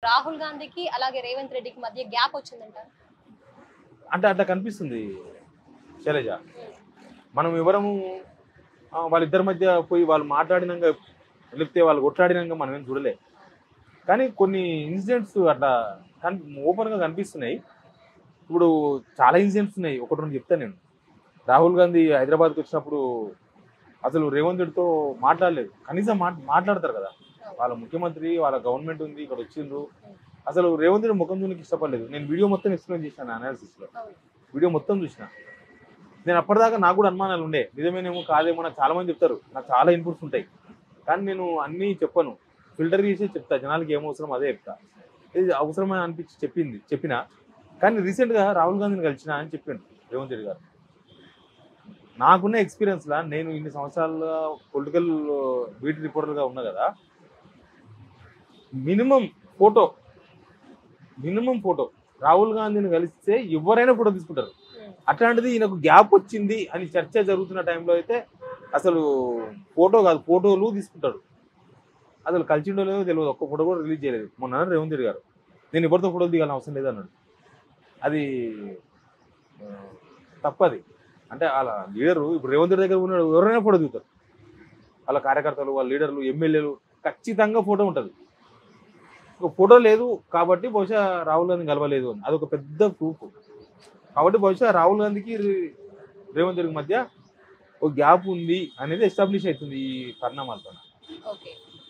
రాహుల్ గాంధీకి అలాగే రేవంత్ రెడ్డికి మధ్య గ్యాప్ వచ్చిందంటారు. అంటే అట్లా కనిపిస్తుంది శైలజ. మనం ఎవరము వాళ్ళిద్దరి మధ్య పోయి వాళ్ళు మాట్లాడినాక లేకపోతే వాళ్ళు కొట్లాడినాక మనం ఏం చూడలే. కానీ కొన్ని ఇన్సిడెంట్స్ అట్లా ఓపెన్గా కనిపిస్తున్నాయి. ఇప్పుడు చాలా ఇన్సిడెంట్స్ ఉన్నాయి. ఒకటి రెండు చెప్తాను నేను. రాహుల్ గాంధీ హైదరాబాద్కి వచ్చినప్పుడు అసలు రేవంత్ రెడ్డితో మాట్లాడలేదు. కనీసం మాట్లాడతారు కదా, వాళ్ళ ముఖ్యమంత్రి వాళ్ళ గవర్నమెంట్ ఉంది ఇక్కడ వచ్చిండ్రు. అసలు రేవంత్ రెడ్డి ముఖం చూనికి ఇష్టపడలేదు. నేను వీడియో మొత్తం ఎక్స్ప్లెయిన్ చేశాను అనాలిసిస్లో. వీడియో మొత్తం చూసిన. నేను అప్పటిదాకా నాకు కూడా అనుమానాలు ఉండే, నిజమేనేమో కాదేమో. నాకు చాలా మంది చెప్తారు, నాకు చాలా ఇన్పుట్స్ ఉంటాయి. కానీ నేను అన్నీ చెప్పను, ఫిల్టర్ చేసి చెప్తా. జనాలకి ఏం అవసరం అదే చెప్తా. ఇది అవసరమని అనిపించి చెప్పినా. కానీ రీసెంట్గా రాహుల్ గాంధీని కలిసిన అని చెప్పాను రేవంత్ రెడ్డి గారు. నాకున్న ఎక్స్పీరియన్స్లా నేను ఇన్ని సంవత్సరాల పొలిటికల్ బీట్ రిపోర్టర్గా ఉన్నా కదా, మినిమం ఫోటో రాహుల్ గాంధీని కలిస్తే ఎవరైనా ఫోటో తీసుకుంటారు. అట్లాంటిది ఈయనకు గ్యాప్ వచ్చింది అని చర్చ జరుగుతున్న టైంలో అయితే అసలు ఫోటో కాదు, ఫోటోలు తీసుకుంటాడు. అసలు కలిసిండో లేదో తెలియదు, ఒక్క ఫోటో కూడా రిలీజ్ చేయలేదు. మొన్న రేవంత్ రెడ్డి గారు నేను ఎవరితో ఫోటోలు దిగాలని అవసరం లేదు అన్నాడు. అది తప్పది. అంటే వాళ్ళ లీడరు ఇప్పుడు రేవంత్ రెడ్డి దగ్గర ఉన్నాడు, ఎవరైనా ఫోటో దిగుతారు. వాళ్ళ కార్యకర్తలు, వాళ్ళ లీడర్లు, ఎమ్మెల్యేలు ఖచ్చితంగా ఫోటో ఉంటుంది. ఒక ఫోటో లేదు కాబట్టి బహుశా రాహుల్ గాంధీ కలవలేదు అని అదొక పెద్ద ప్రూఫ్. కాబట్టి బహుశా రాహుల్ గాంధీకి రేవంత్ రెడ్డి మధ్య ఒక గ్యాప్ ఉంది అనేది ఎస్టాబ్లిష్ అవుతుంది ఈ పరిణామాలతో. ఓకే.